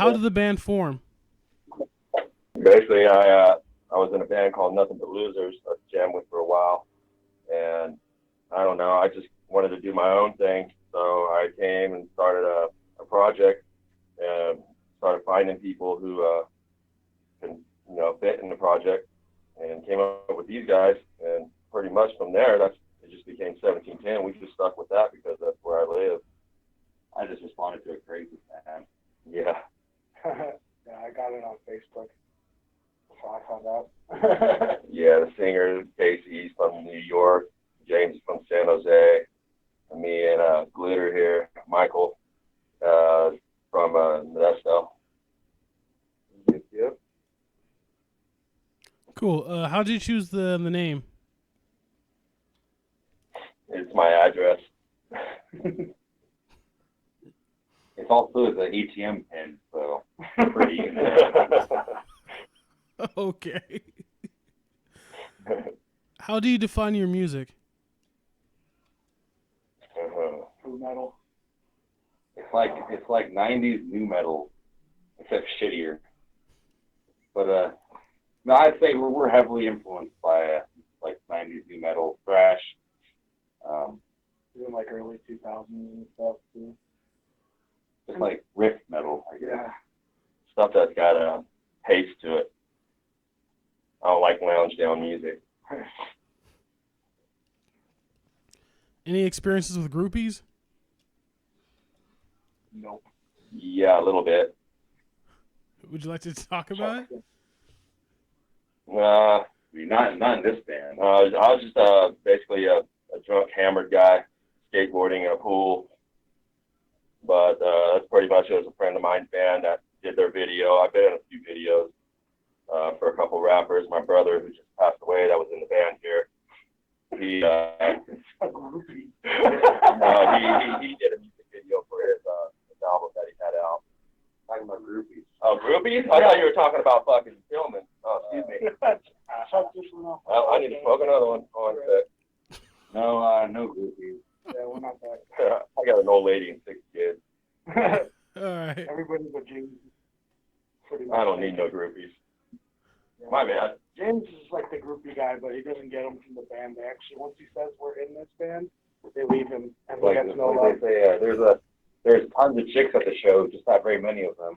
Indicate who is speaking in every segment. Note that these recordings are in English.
Speaker 1: how did the band form?
Speaker 2: Basically, I was in a band called Nothing But Losers. I jammed with for a while, and I don't know. I just wanted to do my own thing, so I came and started a project and started finding people who can fit in the project, and came up with these guys. And pretty much from there, it just became 1710. We just stuck with that because that's where I live.
Speaker 3: I just responded to a crazy fan.
Speaker 2: Yeah.
Speaker 4: Yeah, I got it on Facebook. So I found out.
Speaker 2: Yeah, the singer Casey, he's from New York. James is from San Jose. And me and Glitter here, Michael from Modesto. Yep.
Speaker 1: Cool. How did you choose the name?
Speaker 2: It's my address.
Speaker 3: It's also the ATM pin, so pretty easy.
Speaker 1: Okay. How do you define your music?
Speaker 4: True metal.
Speaker 3: It's like 90s new metal, except shittier. But no, I'd say we're heavily influenced by like 90s new metal, thrash.
Speaker 4: Even like early 2000s and stuff too.
Speaker 3: Just like riff metal, I guess.
Speaker 4: Yeah.
Speaker 2: Stuff that's got a pace to it. I don't like lounge down music.
Speaker 1: Any experiences with groupies?
Speaker 4: Nope.
Speaker 2: Yeah, a little bit.
Speaker 1: Would you like to talk about it?
Speaker 3: I mean, not in this band.
Speaker 2: I was just basically a drunk, hammered guy skateboarding in a pool. But that's pretty much it. Was a friend of mine's band that did their video. I've been in a few videos for a couple rappers. My brother, who just passed away, that was in the band here. He he did a music video for his album that he had out.
Speaker 3: Talking about groupies.
Speaker 2: Oh, groupies? I thought you were talking about fucking filming. Oh, excuse me.
Speaker 4: Shut this one off.
Speaker 2: I need to smoke another one. On set.
Speaker 3: No groupies.
Speaker 4: Yeah, we're not that.
Speaker 2: I got an old lady and 6 kids.
Speaker 1: All right.
Speaker 4: Everybody's a James. Pretty much.
Speaker 2: I don't need no groupies. My bad.
Speaker 4: James is like the groupie guy, but he doesn't get them from the band. They actually, once he says we're in this band, they leave him and he
Speaker 3: Like
Speaker 4: gets no love.
Speaker 3: they say, there's tons of chicks at the show, just not very many of them.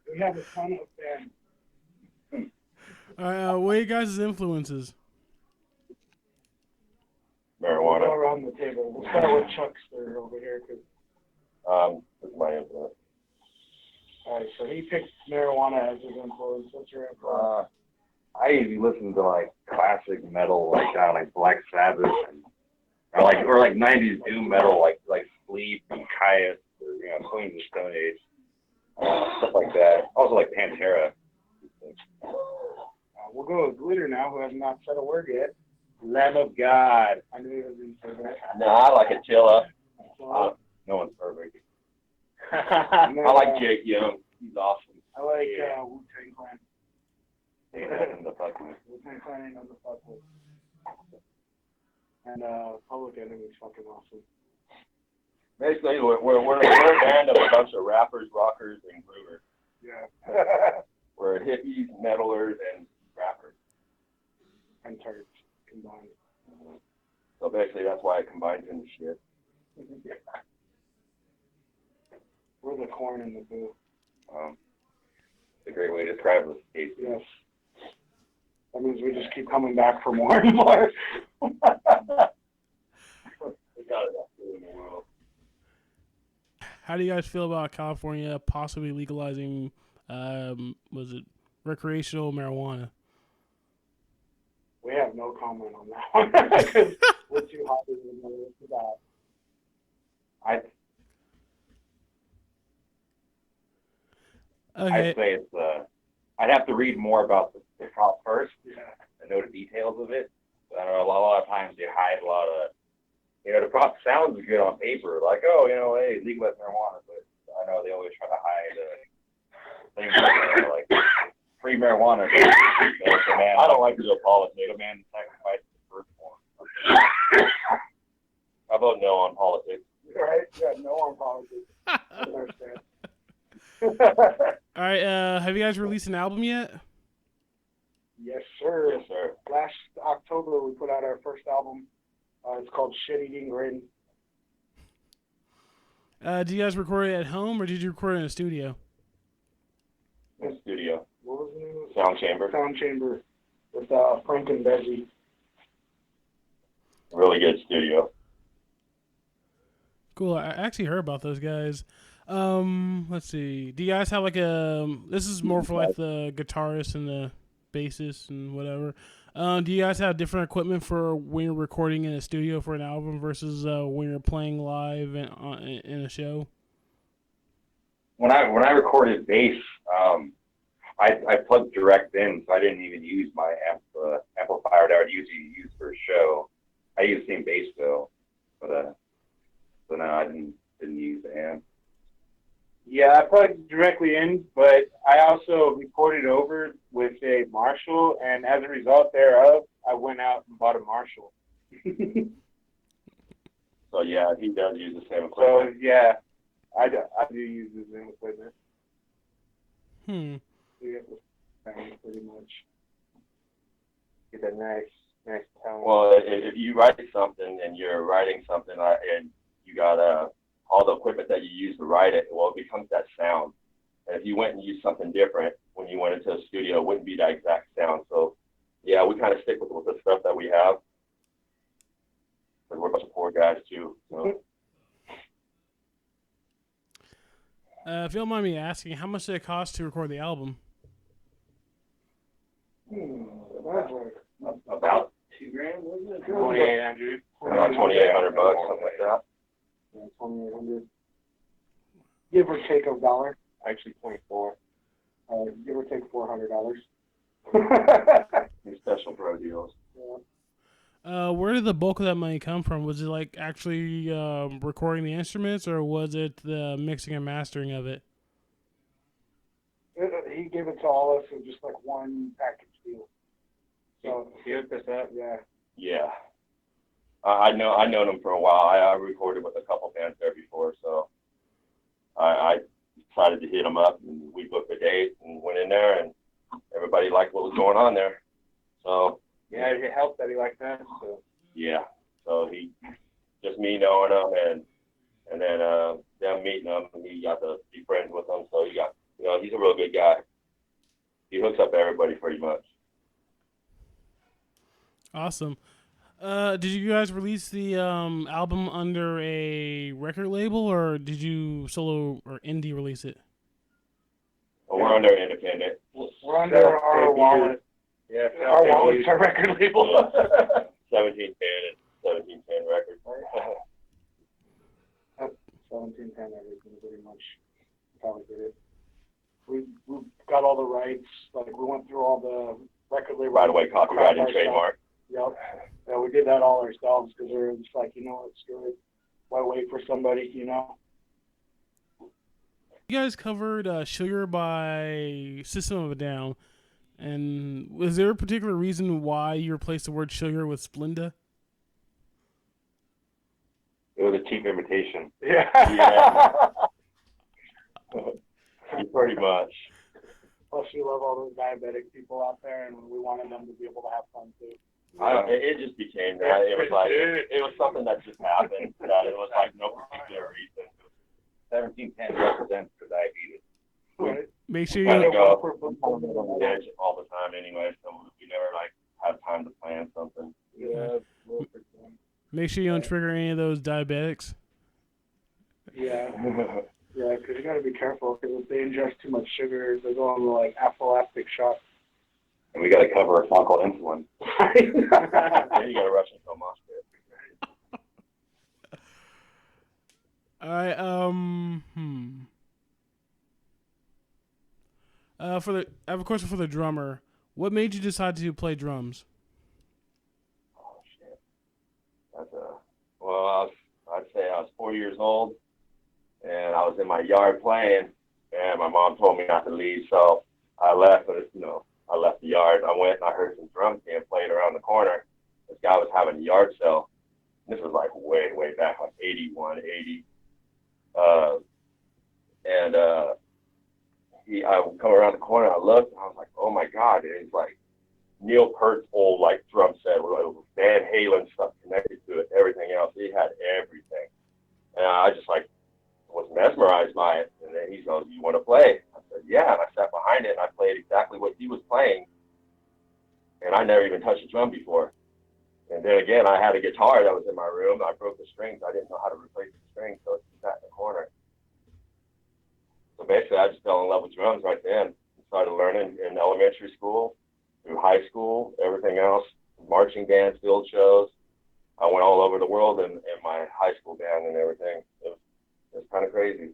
Speaker 4: We have a ton of fans.
Speaker 1: All right. What are you guys' influences?
Speaker 4: We'll
Speaker 2: Marijuana.
Speaker 4: go around the table. We'll start with Chuckster over here.
Speaker 2: That's my influence.
Speaker 4: All right, so he picked marijuana as his influence. What's your influence?
Speaker 3: I usually listen to like classic metal, like Black Sabbath, or like 90s doom metal, like Sleep and Caius, or Queens of the Stone Age, stuff like that. Also like Pantera.
Speaker 4: We'll go with Glitter now, who has not said a word yet.
Speaker 3: Lamb of God.
Speaker 4: I knew he was going to say that.
Speaker 2: No, I like Attila.
Speaker 4: So,
Speaker 3: No one's perfect.
Speaker 2: I like Jake Young. He's awesome.
Speaker 4: I like Wu-Tang Clan.
Speaker 3: Ain't nothing to fuck with.
Speaker 4: Wu-Tang Clan ain't nothing to fuck with. And Public Enemy's fucking awesome.
Speaker 2: Basically, we're a band of a bunch of rappers, rockers, and groovers.
Speaker 4: Yeah.
Speaker 2: We're hippies, metalers, and rappers.
Speaker 4: And turds combined.
Speaker 2: So basically, that's why I combined into shit.
Speaker 4: We're the corn in the booth.
Speaker 3: It's a great way to describe this case.
Speaker 4: Yes. That means we just keep coming back for more and more.
Speaker 2: We got enough food in the world.
Speaker 1: How do you guys feel about California possibly legalizing, recreational marijuana?
Speaker 4: We have no comment on that one because we're too hot to know what's about.
Speaker 1: Okay.
Speaker 3: I'd say it's I'd have to read more about the crop first
Speaker 4: Yeah.
Speaker 3: and know the details of it. I don't know, a lot of times they hide a lot of, the crop sounds good on paper, like, oh, hey, legalize marijuana, but I know they always try to hide things like free marijuana.
Speaker 2: I don't like to go politics.
Speaker 3: The man sacrificed the firstborn.
Speaker 2: vote no on politics.
Speaker 4: Right? Yeah, no on politics. I understand.
Speaker 1: All right. Have you guys released an album yet?
Speaker 4: Yes, sir.
Speaker 2: Yes, sir.
Speaker 4: Last October, we put out our first album. It's called Shit Eating Grin.
Speaker 1: Do you guys record it at home or did you record it in a studio?
Speaker 2: In the studio.
Speaker 4: What was the name of it?
Speaker 2: Sound chamber.
Speaker 4: Sound Chamber with Frank and Bezzy.
Speaker 2: Really good studio.
Speaker 1: Cool. I actually heard about those guys. Let's see. Do you guys have like a? This is more for like the guitarists and the bassists and whatever. Do you guys have different equipment for when you're recording in a studio for an album versus when you're playing live in a show?
Speaker 3: When I recorded bass, I plugged direct in, so I didn't even use my amplifier that I would usually use for a show. I used the same bass bill, but so no, I didn't use the amp.
Speaker 5: Yeah, I plugged directly in, but I also recorded over with a Marshall, and as a result thereof, I went out and bought a Marshall.
Speaker 2: So yeah, he does use the same
Speaker 5: So
Speaker 2: equipment.
Speaker 5: yeah, I do use the same equipment.
Speaker 4: We get the sound pretty much.
Speaker 5: Get a nice tone.
Speaker 2: Well, if you write something and you're writing something and you got all the equipment that you use to write it, well, it becomes that sound. And if you went and used something different when you went into a studio, it wouldn't be that exact sound. So yeah, we kind of stick with the stuff that we have. But we're a bunch of poor guys too. So.
Speaker 1: If you don't mind me asking, how much did it cost to record the album?
Speaker 4: That's like
Speaker 2: About $2,000, wasn't it?
Speaker 5: 2,800.
Speaker 2: About $2,800, something like that.
Speaker 4: 2,800. Give or take a dollar.
Speaker 5: Actually, 24.
Speaker 4: Give or take $400.
Speaker 2: These special pro deals.
Speaker 1: Where did the bulk of that money come from? Was it like actually recording the instruments, or was it the mixing and mastering of it?
Speaker 4: He gave it to all of us in just like one package deal. So
Speaker 5: He hooked us up.
Speaker 4: yeah.
Speaker 2: Yeah. I known them for a while. I recorded with a couple bands there before, so I decided to hit them up, and we booked a date and went in there, and everybody liked what was going on there. So
Speaker 5: Yeah, it helped that he liked that. So
Speaker 2: yeah, so he just me knowing him and then them meeting him, and he got to be friends with them. So he got, he's a real good guy. He hooks up everybody pretty much.
Speaker 1: Awesome. Did you guys release the album under a record label, or did you solo or indie release it?
Speaker 2: Well, we're under independent.
Speaker 4: We're under our wallet.
Speaker 5: yeah,
Speaker 4: Our wallet's our record label.
Speaker 2: 1710 and 1710 records.
Speaker 4: 1710 everything pretty much. How we did it. We got all the rights. Like we went through all the record label.
Speaker 2: Right away, copyright and
Speaker 4: ourselves.
Speaker 2: trademark.
Speaker 4: Yep. Yeah, we did that all ourselves because we were just like, it's good. Why wait for somebody,
Speaker 1: You guys covered Sugar by System of a Down, and was there a particular reason why you replaced the word sugar with Splenda?
Speaker 3: It was a cheap imitation.
Speaker 4: Yeah.
Speaker 2: Pretty much.
Speaker 4: Plus, we love all those diabetic people out there, and we wanted them to be able to have fun too.
Speaker 2: It just became that. It was like it was something that just happened. That it was like no particular reason.
Speaker 3: 1710 represents for diabetes.
Speaker 4: Right.
Speaker 1: Make sure
Speaker 2: Kind
Speaker 1: you
Speaker 2: of go on the edge all the time anyway, so we never like have time to plan something.
Speaker 4: Yeah.
Speaker 1: make sure you don't trigger any of those diabetics.
Speaker 4: Yeah. Yeah, because you got to be careful because if they ingest too much sugar, they go on like anaphylactic shock.
Speaker 3: And we got to cover a song called Insulin.
Speaker 2: Then you gotta rush into a mosh pit.
Speaker 1: All right. I have a question for the drummer. What made you decide to play drums?
Speaker 2: Oh shit. Well, I'd say I was 4 years old, and I was in my yard playing, and my mom told me not to leave, so I left. But I left the yard. I went and I heard some drums being played around the corner. This guy was having a yard sale, This was like way back, like 81, 80. Uh, and I would come around the corner. I looked. And I was like, oh my God! And it's like Neil Peart's old like drum set with Van Halen stuff connected to it. Everything else, he had everything. And I just like was mesmerized by it. And then he goes, "You want to play?" I said, "Yeah." And I sat behind it and I played exactly what he was playing. And I never even touched a drum before. And then again, I had a guitar that was in my room. I broke the strings. I didn't know how to replace the strings, so it sat in the corner. So basically, I just fell in love with drums right then. Started learning in elementary school, through high school, everything else, marching bands, field shows. I went all over the world in my high school band and everything. It was kind of crazy.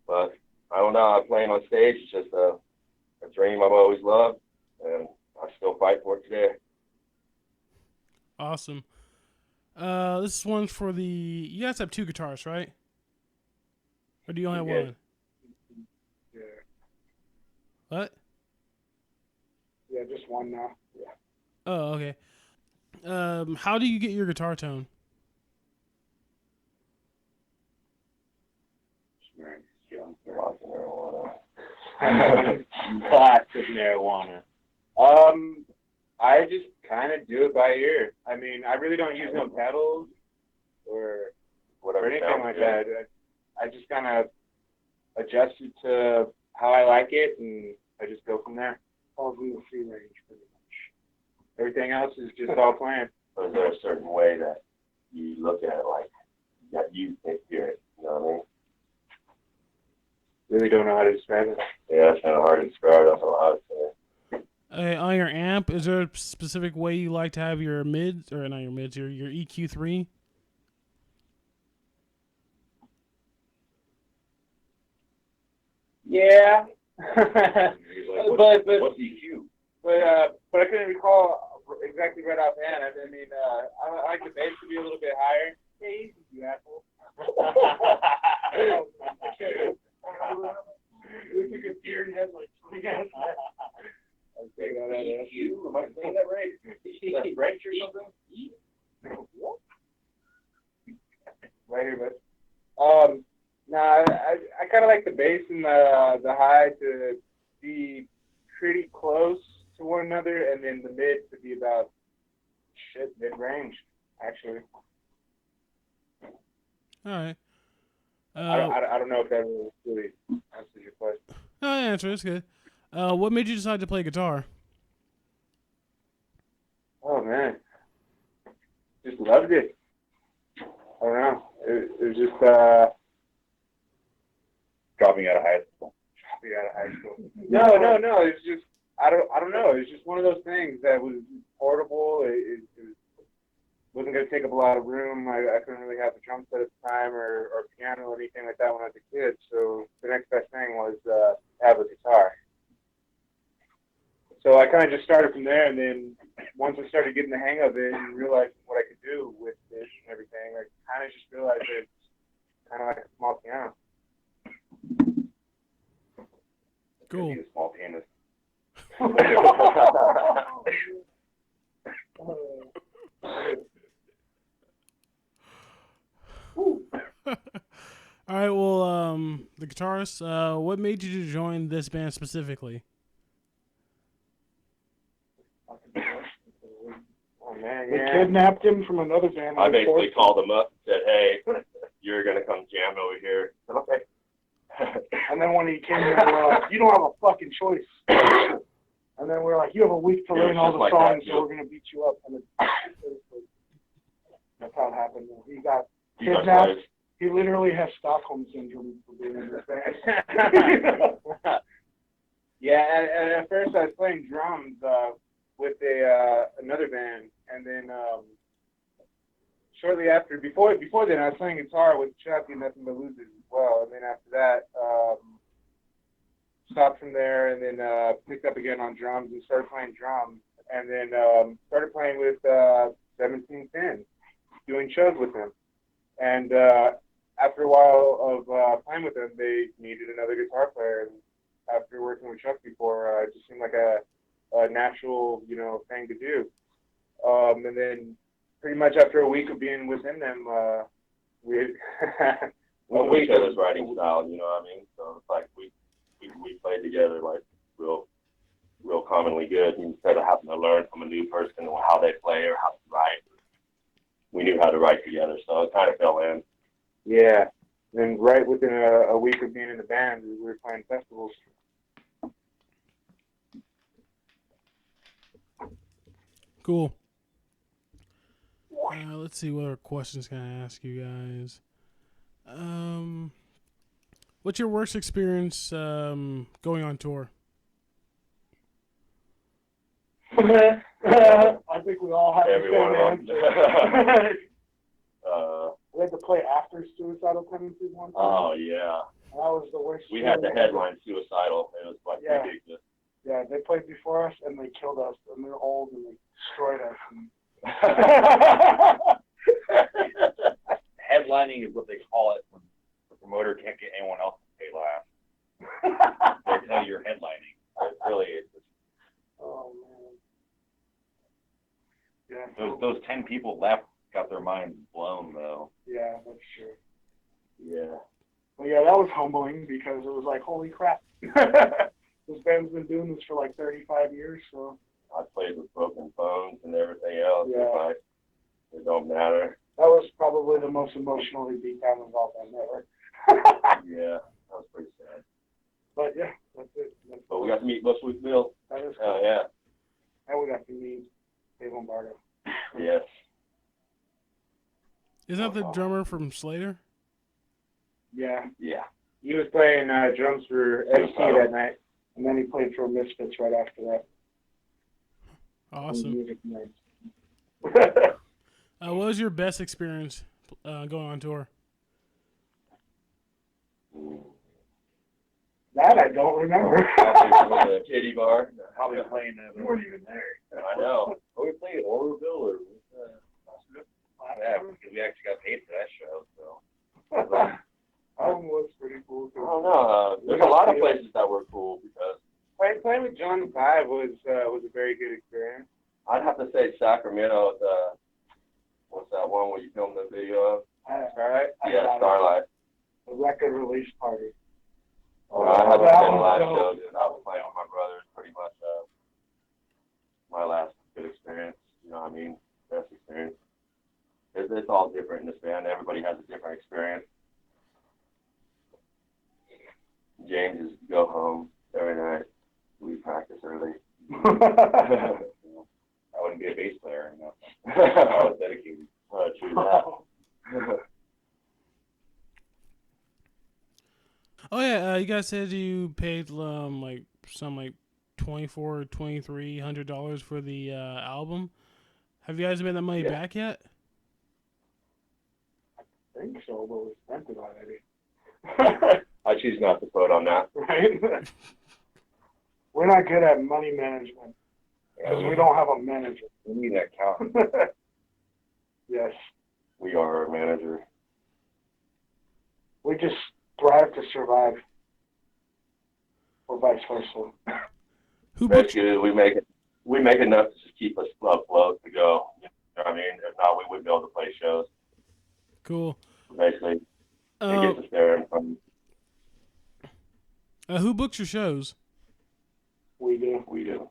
Speaker 2: But I don't know, playing on stage is just a dream I've always loved, and I still fight for it today.
Speaker 1: Awesome. This one's for the. You guys have two guitars, right? Or do you only have
Speaker 2: Yeah.
Speaker 1: one?
Speaker 4: Yeah.
Speaker 1: What?
Speaker 4: Yeah, just one now. Yeah.
Speaker 1: Oh, okay. How do you get your guitar tone?
Speaker 2: Lots of marijuana.
Speaker 5: Lots of marijuana. I just kind of do it by ear. I mean, I really don't use no pedals or
Speaker 2: Whatever
Speaker 5: anything
Speaker 2: sounds
Speaker 5: like
Speaker 2: good.
Speaker 5: that. I just kind of adjust it to how I like it, and I just go from there.
Speaker 4: All do the free range pretty much.
Speaker 5: Everything else is just all planned.
Speaker 2: But is there a certain way that you look at it like that you can hear it? You know what I mean?
Speaker 5: Really don't know how to describe it.
Speaker 2: Yeah, it's kind of hard to describe. That's all I would say.
Speaker 1: On your amp, is there a specific way you like to have your mids, or not your mids, your EQ3?
Speaker 5: Yeah.
Speaker 2: He's like,
Speaker 5: but
Speaker 2: what's EQ?
Speaker 5: I couldn't recall exactly right offhand. I mean, I like the bass to be a little bit higher. Hey, you asshole. Look at your beard head like EQ. Am I saying that right? Is that French or something? Right here, bud. I kind of like the bass and the high to be pretty close to one another, and then the mid to be about mid range, actually.
Speaker 1: All right.
Speaker 5: I don't know if that really answers your question.
Speaker 1: No, answer. It's good. What made you decide to play guitar?
Speaker 5: Oh man, just loved it. I don't know. It was just
Speaker 3: Dropping out of high school.
Speaker 5: No. It's just I don't know. It's just one of those things that was portable. It wasn't going to take up a lot of room. I couldn't really have a drum set at the time or piano or anything like that when I was a kid. So the next best thing was have a guitar. So I kind of just started from there, and then once I started getting the hang of it and realizing what I could do with this and everything, I kind of just realized that it's kind of like a small piano.
Speaker 1: Cool.
Speaker 3: Need a small penis.
Speaker 1: All right. Well, the guitarist. What made you to join this band specifically?
Speaker 5: Oh man,
Speaker 4: They
Speaker 5: yeah.
Speaker 4: kidnapped him from another band.
Speaker 2: I
Speaker 4: and
Speaker 2: basically
Speaker 4: forced him.
Speaker 2: called him up and said, "Hey, you're gonna come jam over here." I said, "Okay."
Speaker 4: And then when he came here, we were like, you don't have a fucking choice. And then we were like, you have a week to
Speaker 2: It was
Speaker 4: learn all
Speaker 2: just
Speaker 4: the
Speaker 2: like
Speaker 4: songs,
Speaker 2: that,
Speaker 4: so
Speaker 2: too.
Speaker 4: we're going to beat you up. And that's how it happened. He got
Speaker 2: You got
Speaker 4: kidnapped.
Speaker 2: noticed?
Speaker 4: He literally has Stockholm syndrome for being in this band.
Speaker 5: Yeah, and at first I was playing drums with another band, and then shortly after, before then, I was playing guitar with Chuck and Nothing But Losers as well, and then after that, stopped from there, and then picked up again on drums and started playing drums, and then started playing with 1710, doing shows with them, and after a while of playing with them, they needed another guitar player. And after working with Chuck before, it just seemed like a natural, thing to do. And then pretty much after a week of being within them, we
Speaker 2: We know each other's writing style, you know what I mean? So it's like we played together like real commonly good instead of having to learn from a new person or how they play or how to write. We knew how to write together, so it kind of fell in.
Speaker 5: yeah. Then right within a week of being in the band, we were playing festivals.
Speaker 1: Cool. Let's see what other questions can I ask you guys. What's your worst experience going on tour?
Speaker 4: I think we all have the
Speaker 2: Every one of
Speaker 4: same
Speaker 2: them.
Speaker 4: answer.
Speaker 2: uh,
Speaker 4: We had to play after Suicidal Tendencies one time.
Speaker 2: oh yeah,
Speaker 4: That was the worst.
Speaker 2: we had the
Speaker 4: feeling.
Speaker 2: headline Suicidal. It was like
Speaker 4: Yeah.
Speaker 2: ridiculous.
Speaker 4: Yeah, they played before us and they killed us, and they're old and they destroyed us.
Speaker 3: Headlining is what they call it when the promoter can't get anyone else to pay last. They tell you you're headlining. It really is.
Speaker 4: Oh man. Yeah.
Speaker 3: Those 10 people left got their minds blown though.
Speaker 4: Yeah, that's true.
Speaker 2: Yeah.
Speaker 4: But yeah, that was humbling because it was like, holy crap. This band's been doing this for like 35 years, so.
Speaker 2: I played with broken phones and everything else.
Speaker 4: Yeah.
Speaker 2: It's like, it don't matter.
Speaker 4: That was probably the most emotionally beat down we've all been ever.
Speaker 2: Yeah, that was pretty sad.
Speaker 4: But yeah, that's it.
Speaker 2: But we got to meet Bushwick Bill.
Speaker 4: That is
Speaker 2: Oh
Speaker 4: cool.
Speaker 2: yeah.
Speaker 4: And we got to meet Dave Lombardo.
Speaker 2: Yes.
Speaker 1: Isn't that the drummer from Slater?
Speaker 5: Yeah.
Speaker 2: Yeah.
Speaker 5: He was playing drums for ST that night.
Speaker 4: And then he played for Misfits right after that.
Speaker 1: Awesome.
Speaker 4: Music nerds.
Speaker 1: What was your best experience going on tour?
Speaker 4: That I don't remember.
Speaker 2: Probably the Kitty Bar.
Speaker 3: Probably playing
Speaker 4: You weren't even there.
Speaker 2: I know.
Speaker 3: we played Orville or yeah, because we actually got paid for that show, so.
Speaker 4: That one was pretty cool
Speaker 2: I
Speaker 4: too.
Speaker 2: don't know. There's a lot of places that were cool because
Speaker 5: Playing with John 5 was a very good experience.
Speaker 2: I'd have to say Sacramento. What's that one where you filmed the video of?
Speaker 5: Starlight?
Speaker 2: Yeah, Starlight.
Speaker 4: The record release party.
Speaker 2: I haven't
Speaker 4: that
Speaker 2: been
Speaker 4: was
Speaker 2: live
Speaker 4: dope.
Speaker 2: show, dude. I was playing with my brothers pretty much. My last good experience. You know what I mean? Best experience. It's all different in this band. Everybody has a different experience. James is go home every night. We practice early.
Speaker 3: I wouldn't be a bass player, you know. I was dedicated.
Speaker 2: True that.
Speaker 1: Oh yeah, you guys said you paid like $2,400 or $2,300 for the album. Have you guys made that money back yet?
Speaker 4: I think so, but we spent it already.
Speaker 2: I choose not to vote on that.
Speaker 4: Right? We're not good at money management because we don't have a manager.
Speaker 3: We need that count.
Speaker 4: Yes.
Speaker 2: We are our manager.
Speaker 4: We just thrive to survive. Or vice versa.
Speaker 1: Who booked
Speaker 2: Basically, we make enough to just keep us afloat to go. You know what I mean? If not, we wouldn't be able to play shows.
Speaker 1: Cool.
Speaker 2: Basically, it gets us there and from.
Speaker 1: Who books your shows?
Speaker 4: We do.
Speaker 2: We do.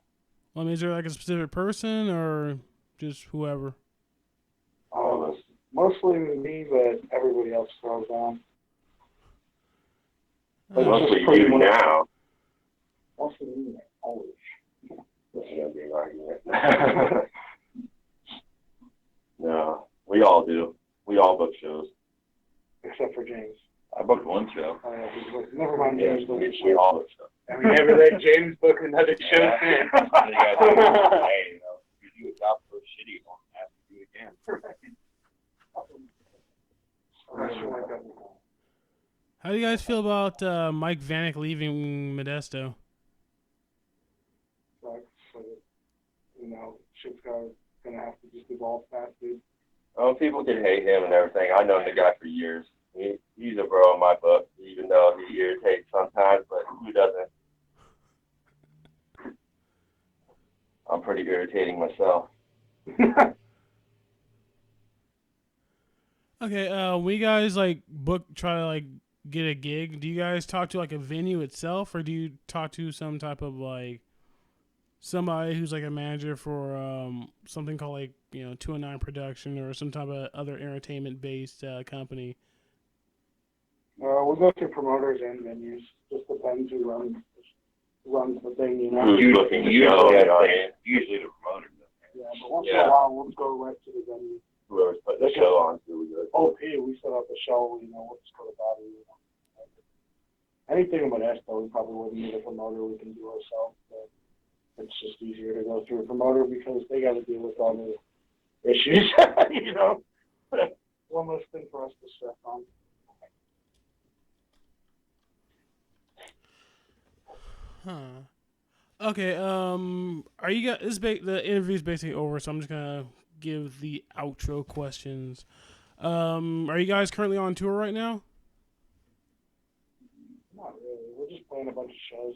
Speaker 1: I mean, is there like a specific person or just whoever?
Speaker 2: All of us.
Speaker 4: Mostly me, but everybody else throws down. But
Speaker 1: Uh,
Speaker 2: Mostly
Speaker 4: pretty
Speaker 2: you
Speaker 4: much-
Speaker 2: now.
Speaker 4: Mostly me, always.
Speaker 2: This is gonna be an argument. No, we all do. We all book shows.
Speaker 4: Except for James.
Speaker 3: I booked one show.
Speaker 4: Never mind
Speaker 2: Yeah,
Speaker 4: James.
Speaker 2: we all book shows.
Speaker 5: And we never let James book another show since.
Speaker 3: Hey, you know, you do a job so shitty, don't have to do it again.
Speaker 1: How do you guys feel about Mike Vanek leaving Modesto?
Speaker 4: Like, so, you know, shit's gonna have to just evolve fast, dude.
Speaker 2: Oh, people can hate him and everything. I've known the guy for years. He's a bro in my book, even though he irritates sometimes, but who doesn't? I'm pretty irritating myself.
Speaker 1: Okay, when you guys like try to like get a gig, do you guys talk to like a venue itself, or do you talk to some type of like somebody who's like a manager for something called like 209 Production or some type of other entertainment based company?
Speaker 4: We go through promoters and venues. Just depends who runs the thing, you know.
Speaker 2: Who's booking the show?
Speaker 3: Usually the promoter does.
Speaker 4: Yeah, but once in a while we'll go right to the venue.
Speaker 2: Whoever's putting the show on, so we go.
Speaker 4: Oh, hey, we set up a show, we'll just go about it, Anything with us, though, we probably wouldn't need a promoter. We can do ourselves, but it's just easier to go through a promoter because they got to deal with all the issues, One less thing for us to stress on.
Speaker 1: Huh. Okay. Are you guys? The interview's basically over, so I'm just gonna give the outro questions. Are you guys currently on tour right now?
Speaker 4: Not really. We're just playing a bunch of shows.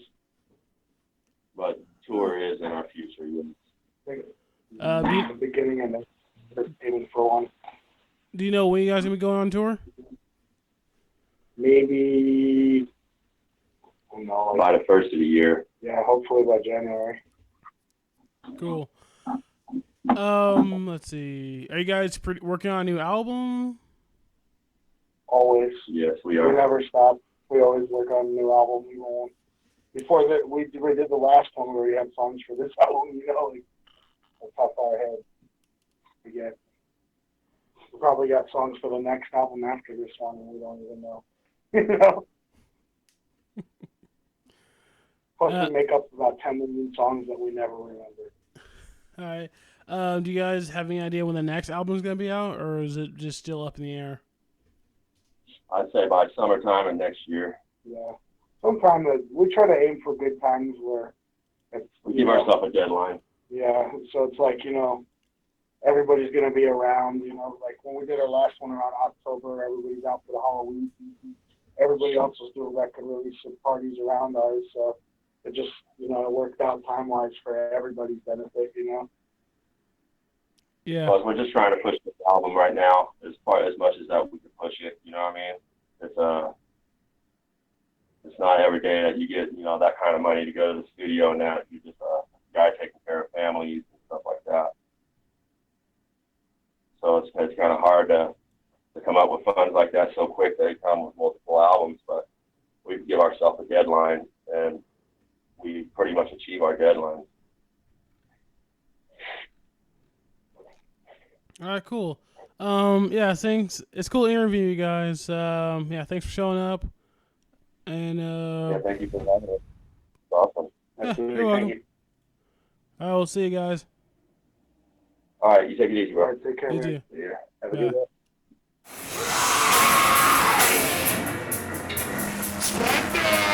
Speaker 2: But tour is in our future. Yes.
Speaker 4: The beginning and the aiming for one.
Speaker 1: Do you know when you guys gonna be going on tour?
Speaker 4: Maybe. No,
Speaker 2: By the first of the year.
Speaker 4: yeah, hopefully by January.
Speaker 1: Cool. Let's see. Are you guys working on a new album?
Speaker 4: Always.
Speaker 2: Yes, we
Speaker 4: We
Speaker 2: are.
Speaker 4: never stop. We always work on a new album. Before that, we did the last one where we had songs for this album. That's how far ahead we get. We probably got songs for the next album after this one, and we don't even know. Plus, we make up about 10 million songs that we never remember.
Speaker 1: All right. Do you guys have any idea when the next album is gonna be out, or is it just still up in the air?
Speaker 2: I'd say by summertime of next year.
Speaker 4: Yeah. Sometime we try to aim for good times where it's,
Speaker 2: We give ourselves a deadline.
Speaker 4: Yeah, so it's like, everybody's going to be around, like when we did our last one around October, everybody's out for the Halloween season. Everybody else was doing record release and parties around ours, so it just, it worked out time-wise for everybody's benefit,
Speaker 1: Yeah.
Speaker 2: But we're just trying to push this album right now as much as that we can push it. You know what I mean? It's not every day that you get that kind of money to go to the studio and that you're just a guy taking care of families and stuff like that. So it's kind of hard to come up with funds like that so quick. They come with multiple albums, but we give ourselves a deadline and we pretty much achieve our deadline.
Speaker 1: All right. Cool. Yeah. Thanks. It's cool to interview you guys. Yeah. Thanks for showing up. And
Speaker 2: Yeah, thank you for having us. It's awesome.
Speaker 4: Absolutely.
Speaker 1: you're welcome.
Speaker 4: Thank you.
Speaker 1: I will see you guys.
Speaker 2: All right, you take it easy,
Speaker 4: All
Speaker 2: bro.
Speaker 4: right, take care,
Speaker 1: You
Speaker 4: man.
Speaker 1: too.
Speaker 4: Yeah. Have a
Speaker 1: Yeah.
Speaker 4: good day.
Speaker 6: Smackdown!